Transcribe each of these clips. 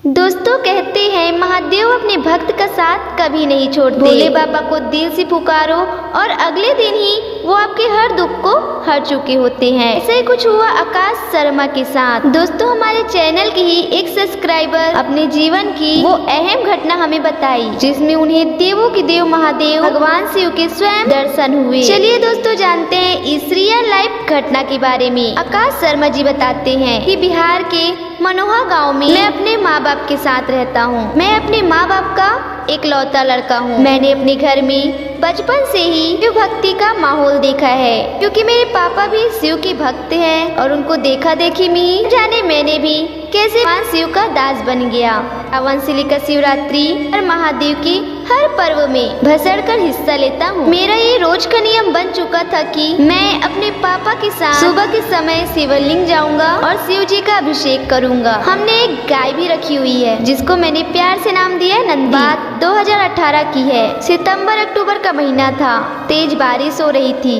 दोस्तों कहते हैं महादेव अपने भक्त का साथ कभी नहीं छोड़ते। भोले बाबा को दिल से पुकारो और अगले दिन ही वो आपके हर दुख को हर चुके होते हैं। ऐसा ही कुछ हुआ आकाश शर्मा के साथ। दोस्तों हमारे चैनल की ही एक सब्सक्राइबर अपने जीवन की वो अहम घटना हमें बताई जिसमें उन्हें देवों के देव महादेव भगवान शिव के स्वयं दर्शन हुए। चलिए दोस्तों जानते हैं इस रियल लाइफ घटना के बारे में। आकाश शर्मा जी बताते हैं कि बिहार के मनोहा गांव में मैं अपने माँ बाप के साथ रहता हूँ। मैं अपने माँ बाप का इकलौता लड़का हूँ। मैंने अपने घर में बचपन से ही शिव भक्ति का माहौल देखा है क्योंकि मेरे पापा भी शिव के भक्त हैं और उनको देखा देखी में ही जाने मैंने भी कैसे भगवान शिव का दास बन गया। सावन से लेकर शिवरात्रि और महादेव की हर पर्व में भसड़ कर हिस्सा लेता हूँ। मेरा ये रोज का नियम बन चुका था कि मैं अपने पापा के साथ सुबह के समय शिवलिंग जाऊंगा और शिव जी का अभिषेक करूंगा। हमने एक गाय भी रखी हुई है जिसको मैंने प्यार से नाम दिया है नंदी। बात 2018 की है। सितंबर अक्टूबर का महीना था। तेज बारिश हो रही थी।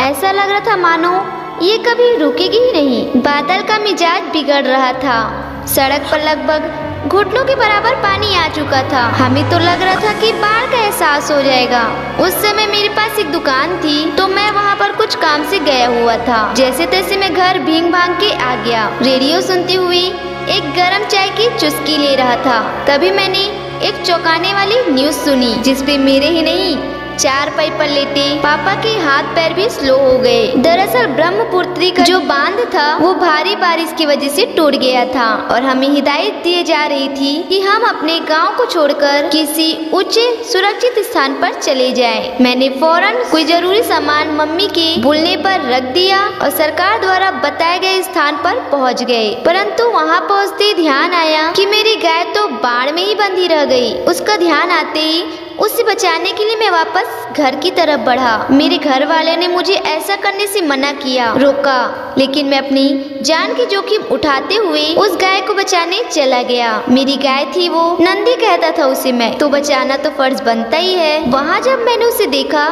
ऐसा लग रहा था मानो ये कभी रुकेगी ही नहीं। बादल का मिजाज बिगड़ रहा था। सड़क पर लगभग घुटनों के बराबर पानी आ चुका था। हमें तो लग रहा था कि बाढ़ का एहसास हो जाएगा। उस समय मेरे पास एक दुकान थी तो मैं वहाँ पर कुछ काम से गया हुआ था। जैसे तैसे मैं घर भींग भांग के आ गया। रेडियो सुनती हुई एक गर्म चाय की चुस्की ले रहा था। तभी मैंने एक चौंकाने वाली न्यूज सुनी जिसपे मेरे ही नहीं चारपाई पर लेटे पापा के हाथ पैर भी स्लो हो गए। दरअसल ब्रह्मपुत्री का जो बांध था वो भारी बारिश की वजह से टूट गया था और हमें हिदायत दी जा रही थी कि हम अपने गांव को छोड़कर किसी उच्च सुरक्षित स्थान पर चले जाएं। मैंने फौरन कोई जरूरी सामान मम्मी के बोलने पर रख दिया और सरकार द्वारा बताए गए स्थान पर पहुंच गए। परंतु वहां पहुंचते ध्यान आया कि मेरी गाय तो बाढ़ में ही बंधी रह गई। उसका ध्यान आते ही उसे बचाने के लिए मैं वापस घर की तरफ बढ़ा। मेरे घर वाले ने मुझे ऐसा करने से मना किया, रोका, लेकिन मैं अपनी जान की जोखिम उठाते हुए उस गाय को बचाने चला गया। मेरी गाय थी वो, नंदी कहता था उसे मैं, तो बचाना तो फर्ज बनता ही है। वहाँ जब मैंने उसे देखा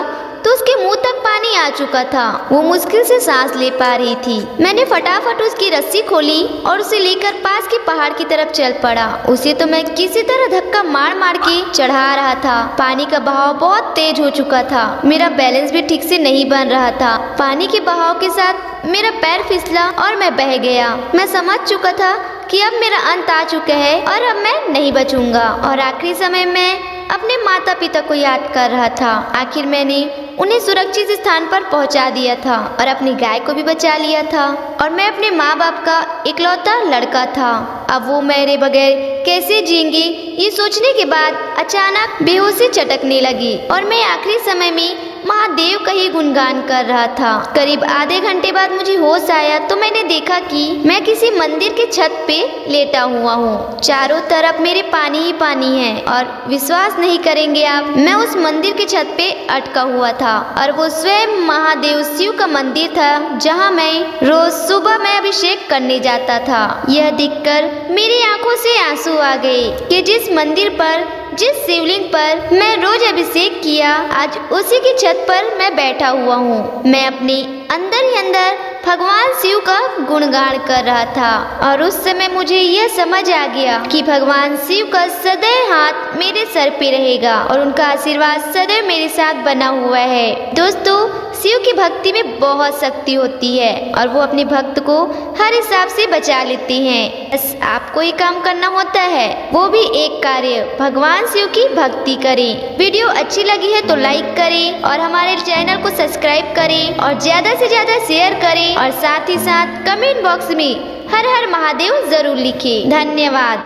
तो उसके मुंह तक पानी आ चुका था। वो मुश्किल से सांस ले पा रही थी। मैंने फटाफट उसकी रस्सी खोली और उसे लेकर पास के पहाड़ की तरफ चल पड़ा। उसे तो मैं किसी तरह धक्का मार मार के चढ़ा रहा था। पानी का बहाव बहुत तेज हो चुका था। मेरा बैलेंस भी ठीक से नहीं बन रहा था। पानी के बहाव के साथ मेरा पैर फिसला और मैं बह गया। मैं समझ चुका था कि अब मेरा अंत आ चुका है और अब मैं नहीं बचूंगा। और आखिरी समय में अपने माता पिता को याद कर रहा था। आखिर मैंने उन्हें सुरक्षित स्थान पर पहुंचा दिया था और अपनी गाय को भी बचा लिया था और मैं अपने माँ बाप का इकलौता लड़का था। अब वो मेरे बगैर कैसे जिएंगे ये सोचने के बाद अचानक बेहोशी चटकने लगी और मैं आखिरी समय में महादेव का ही गुणगान कर रहा था। करीब आधे घंटे बाद मुझे होश आया तो मैंने देखा कि मैं किसी मंदिर के छत पे लेटा हुआ हूँ। चारों तरफ मेरे पानी ही पानी है और विश्वास नहीं करेंगे आप, मैं उस मंदिर के छत पे अटका हुआ था और वो स्वयं महादेव शिव का मंदिर था जहाँ मैं रोज सुबह में अभिषेक करने जाता था। यह देखकर मेरी आंखों से आंसू आ गए कि जिस मंदिर पर, जिस शिवलिंग पर मैं रोज अभिषेक किया, आज उसी की छत पर मैं बैठा हुआ हूँ। मैं अपने अंदर ही अंदर भगवान शिव का गुणगान कर रहा था और उस समय मुझे यह समझ आ गया कि भगवान शिव का सदैव हाथ मेरे सर पे रहेगा और उनका आशीर्वाद सदैव मेरे साथ बना हुआ है। दोस्तों शिव की भक्ति में बहुत शक्ति होती है और वो अपने भक्त को हर हिसाब से बचा लेते हैं। बस आपको ही काम करना होता है, वो भी एक कार्य, भगवान शिव की भक्ति करें। वीडियो अच्छी लगी है तो लाइक करें और हमारे चैनल को सब्सक्राइब करें और ज्यादा से ज्यादा शेयर करें और साथ ही साथ कमेंट बॉक्स में हर हर महादेव जरूर लिखें। धन्यवाद।